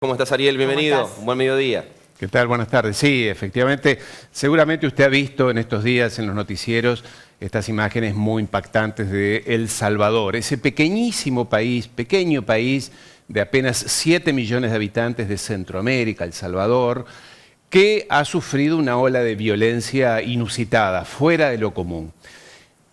¿Cómo estás, Ariel? Bienvenido. ¿Cómo Un buen mediodía. ¿Qué tal? Buenas tardes. Sí, efectivamente, seguramente usted ha visto en estos días en los noticieros estas imágenes muy impactantes de El Salvador, ese pequeño país de apenas 7 millones de habitantes de Centroamérica, El Salvador, que ha sufrido una ola de violencia inusitada, fuera de lo común.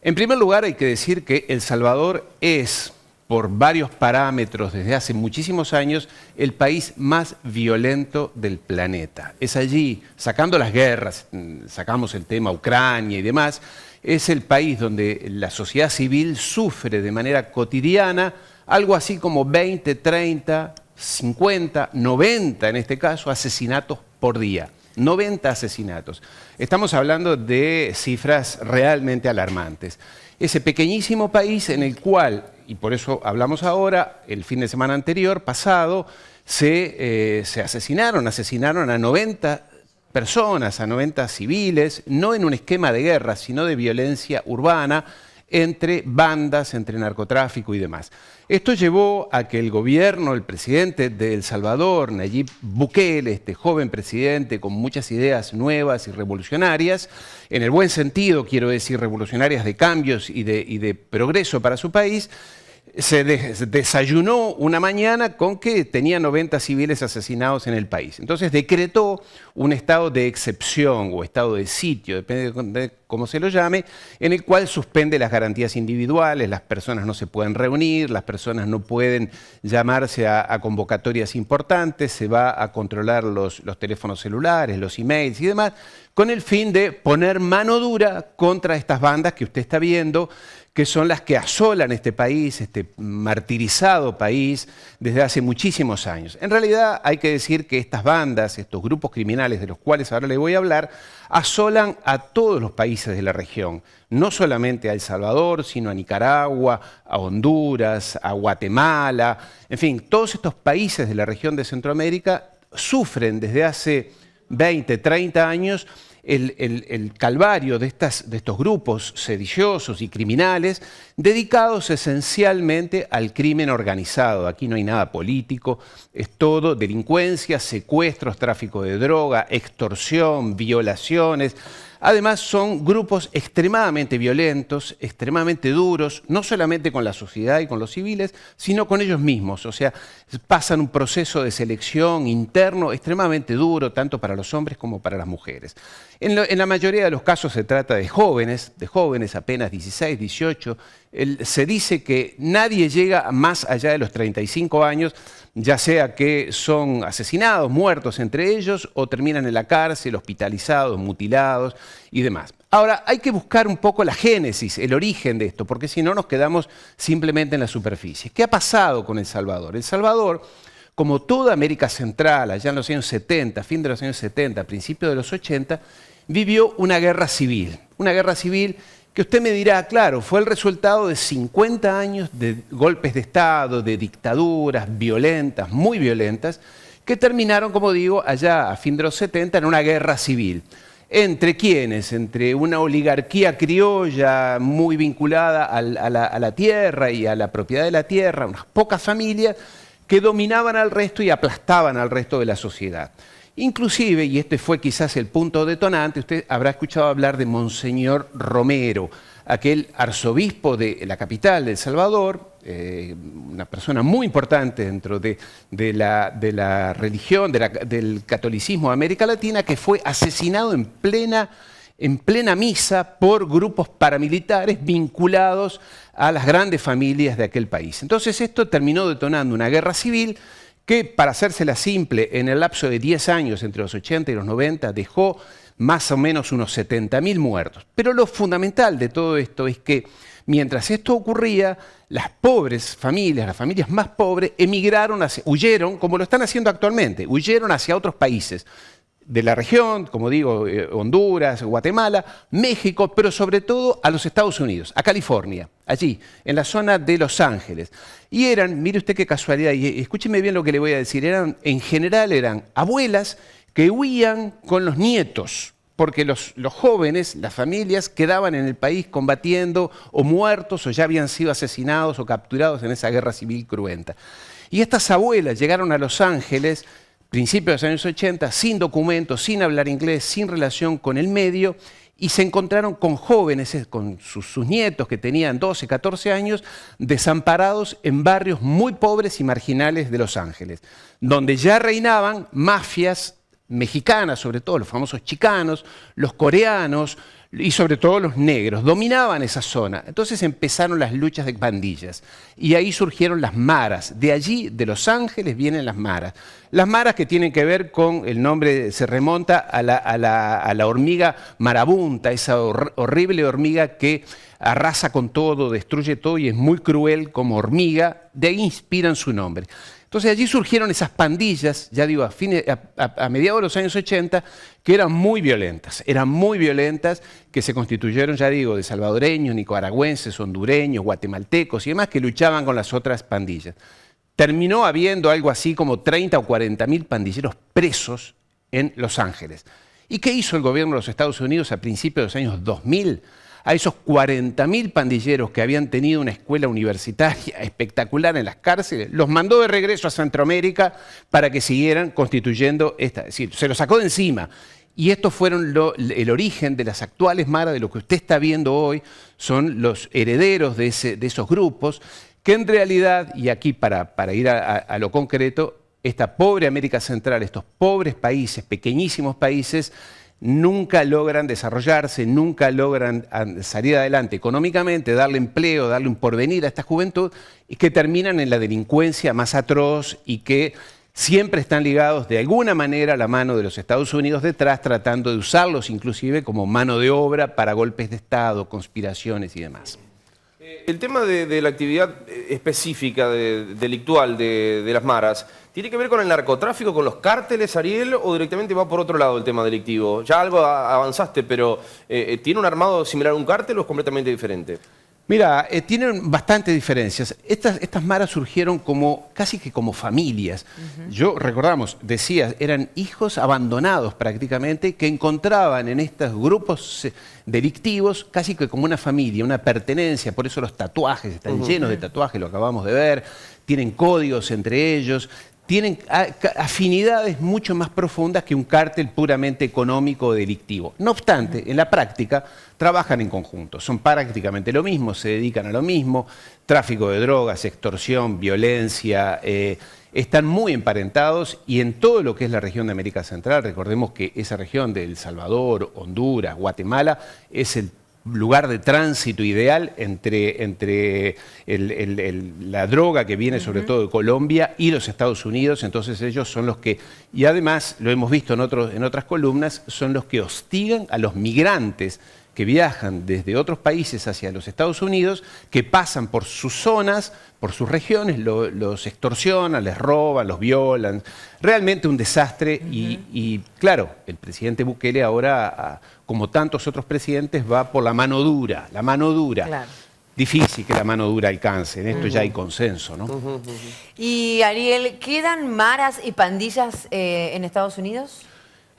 En primer lugar, hay que decir que El Salvador es, por varios parámetros desde hace muchísimos años, el país más violento del planeta. Es allí, sacando las guerras, sacamos el tema Ucrania y demás, es el país donde la sociedad civil sufre de manera cotidiana algo así como 20, 30, 50, 90 en este caso, asesinatos por día. 90 asesinatos. Estamos hablando de cifras realmente alarmantes. Ese pequeñísimo país en el cual, y por eso hablamos ahora, el fin de semana anterior, pasado, se asesinaron a 90 personas, a 90 civiles, no en un esquema de guerra, sino de violencia urbana, entre bandas, entre narcotráfico y demás. Esto llevó a que el gobierno, el presidente de El Salvador, Nayib Bukele, este joven presidente con muchas ideas nuevas y revolucionarias, en el buen sentido, quiero decir, revolucionarias de cambios y de progreso para su país, se desayunó una mañana con que tenía 90 civiles asesinados en el país. Entonces decretó un estado de excepción o estado de sitio, depende de cómo se lo llame, en el cual suspende las garantías individuales, las personas no se pueden reunir, las personas no pueden llamarse a convocatorias importantes, se va a controlar los teléfonos celulares, los emails y demás, con el fin de poner mano dura contra estas bandas que usted está viendo, que son las que asolan este país, este martirizado país, desde hace muchísimos años. En realidad hay que decir que estas bandas, estos grupos criminales de los cuales ahora le voy a hablar, asolan a todos los países de la región, no solamente a El Salvador, sino a Nicaragua, a Honduras, a Guatemala, en fin, todos estos países de la región de Centroamérica sufren desde hace 20, 30 años el calvario de estos grupos sediciosos y criminales dedicados esencialmente al crimen organizado. Aquí no hay nada político, es todo delincuencia, secuestros, tráfico de droga, extorsión, violaciones. Además son grupos extremadamente violentos, extremadamente duros, no solamente con la sociedad y con los civiles, sino con ellos mismos. O sea, pasan un proceso de selección interno extremadamente duro, tanto para los hombres como para las mujeres. En la mayoría de los casos se trata de jóvenes apenas 16, 18. Se dice que nadie llega más allá de los 35 años, ya sea que son asesinados, muertos entre ellos, o terminan en la cárcel, hospitalizados, mutilados y demás. Ahora, hay que buscar un poco la génesis, el origen de esto, porque si no nos quedamos simplemente en la superficie. ¿Qué ha pasado con El Salvador? El Salvador, como toda América Central, allá en los años 70, fin de los años 70, principios de los 80, vivió una guerra civil. Una guerra civil que usted me dirá, claro, fue el resultado de 50 años de golpes de Estado, de dictaduras violentas, muy violentas, que terminaron, como digo, allá a fin de los 70 en una guerra civil. ¿Entre quiénes? Entre una oligarquía criolla muy vinculada a la tierra y a la propiedad de la tierra, unas pocas familias que dominaban al resto y aplastaban al resto de la sociedad. Inclusive, y este fue quizás el punto detonante, usted habrá escuchado hablar de Monseñor Romero, aquel arzobispo de la capital de El Salvador, una persona muy importante dentro de la religión, del catolicismo de América Latina, que fue asesinado en plena misa por grupos paramilitares vinculados a las grandes familias de aquel país. Entonces esto terminó detonando una guerra civil que, para hacérsela simple, en el lapso de 10 años, entre los 80 y los 90, dejó más o menos unos 70.000 muertos. Pero lo fundamental de todo esto es que, mientras esto ocurría, las pobres familias, las familias más pobres, huyeron, como lo están haciendo actualmente, huyeron hacia otros países de la región, como digo, Honduras, Guatemala, México, pero sobre todo a los Estados Unidos, a California, allí, en la zona de Los Ángeles. Y eran, mire usted qué casualidad, y escúcheme bien lo que le voy a decir, en general eran abuelas que huían con los nietos, porque los jóvenes, las familias, quedaban en el país combatiendo o muertos o ya habían sido asesinados o capturados en esa guerra civil cruenta. Y estas abuelas llegaron a Los Ángeles, principios de los años 80, sin documentos, sin hablar inglés, sin relación con el medio, y se encontraron con jóvenes, con sus nietos que tenían 12, 14 años, desamparados en barrios muy pobres y marginales de Los Ángeles, donde ya reinaban mafias mexicanas, sobre todo los famosos chicanos, los coreanos y sobre todo los negros, dominaban esa zona. Entonces empezaron las luchas de pandillas y ahí surgieron las maras. De allí, de Los Ángeles, vienen las maras. Las maras que tienen que ver con, el nombre se remonta a la hormiga marabunta, esa horrible hormiga que arrasa con todo, destruye todo y es muy cruel como hormiga, de ahí inspiran su nombre. Entonces allí surgieron esas pandillas, ya digo, a mediados de los años 80, que eran muy violentas, que se constituyeron, ya digo, de salvadoreños, nicaragüenses, hondureños, guatemaltecos y demás, que luchaban con las otras pandillas. Terminó habiendo algo así como 30 o 40 mil pandilleros presos en Los Ángeles. ¿Y qué hizo el gobierno de los Estados Unidos a principios de los años 2000? A esos 40.000 pandilleros que habían tenido una escuela universitaria espectacular en las cárceles, los mandó de regreso a Centroamérica para que siguieran constituyendo esta, es decir, se los sacó de encima. Y estos fueron el origen de las actuales maras, de lo que usted está viendo hoy, son los herederos de esos grupos, que en realidad, y aquí para ir a lo concreto, esta pobre América Central, estos pobres países, pequeñísimos países, nunca logran desarrollarse, nunca logran salir adelante económicamente, darle empleo, darle un porvenir a esta juventud, y que terminan en la delincuencia más atroz y que siempre están ligados de alguna manera a la mano de los Estados Unidos detrás, tratando de usarlos inclusive como mano de obra para golpes de Estado, conspiraciones y demás. El tema de la actividad específica delictual de las maras, ¿tiene que ver con el narcotráfico, con los cárteles, Ariel, o directamente va por otro lado el tema delictivo? Ya algo avanzaste, pero ¿tiene un armado similar a un cártel o es completamente diferente? Mira, tienen bastantes diferencias. Estas maras surgieron casi que como familias. Recordamos, decía, eran hijos abandonados prácticamente que encontraban en estos grupos delictivos casi que como una familia, una pertenencia. Por eso los tatuajes están llenos de tatuajes, lo acabamos de ver. Tienen códigos entre ellos. Tienen afinidades mucho más profundas que un cártel puramente económico o delictivo. No obstante, en la práctica trabajan en conjunto, son prácticamente lo mismo, se dedican a lo mismo, tráfico de drogas, extorsión, violencia, están muy emparentados y en todo lo que es la región de América Central, recordemos que esa región de El Salvador, Honduras, Guatemala, es el lugar de tránsito ideal entre la droga que viene sobre todo de Colombia y los Estados Unidos. Entonces ellos son los que, y además lo hemos visto en otras columnas, son los que hostigan a los migrantes que viajan desde otros países hacia los Estados Unidos, que pasan por sus zonas, por sus regiones, los extorsionan, les roban, los violan. Realmente un desastre y claro, el presidente Bukele ahora, como tantos otros presidentes, va por la mano dura, Claro. Difícil que la mano dura alcance, en esto ya hay consenso, ¿no? Y Ariel, ¿quedan maras y pandillas en Estados Unidos?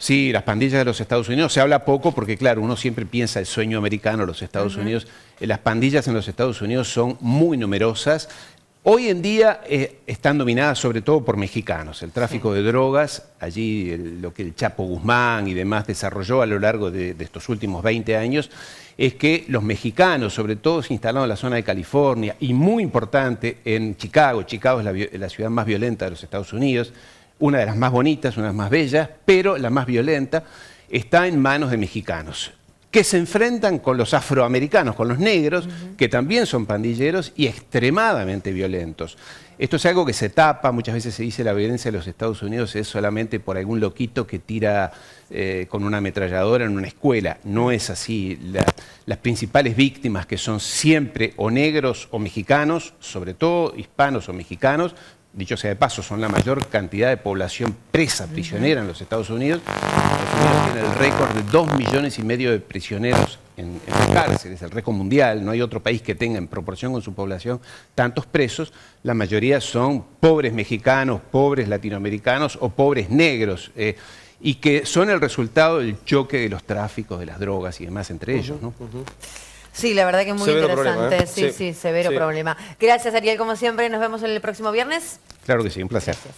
Sí, las pandillas de los Estados Unidos, se habla poco porque, claro, uno siempre piensa el sueño americano, los Estados Unidos. Las pandillas en los Estados Unidos son muy numerosas. Hoy en día están dominadas sobre todo por mexicanos. El tráfico de drogas, allí lo que el Chapo Guzmán y demás desarrolló a lo largo de estos últimos 20 años, es que los mexicanos, sobre todo se instalaron en la zona de California y muy importante en Chicago. Chicago es la ciudad más violenta de los Estados Unidos, una de las más bonitas, una de las más bellas, pero la más violenta, está en manos de mexicanos, que se enfrentan con los afroamericanos, con los negros, que también son pandilleros y extremadamente violentos. Esto es algo que se tapa, muchas veces se dice la violencia de los Estados Unidos es solamente por algún loquito que tira con una ametralladora en una escuela. No es así. Las principales víctimas, que son siempre o negros o mexicanos, sobre todo hispanos o mexicanos, dicho sea de paso, son la mayor cantidad de población presa, prisionera en los Estados Unidos. Estados Unidos tiene el récord de 2,5 millones de prisioneros en las cárceles, el récord mundial. No hay otro país que tenga en proporción con su población tantos presos. La mayoría son pobres mexicanos, pobres latinoamericanos o pobres negros, y que son el resultado del choque de los tráficos, de las drogas y demás entre ellos, ¿no? Sí, la verdad que es muy Severo interesante. problema, ¿eh? Sí, Sí. sí, severo Sí. problema. Gracias, Ariel, como siempre. Nos vemos el próximo viernes. Claro que sí, un placer. Gracias.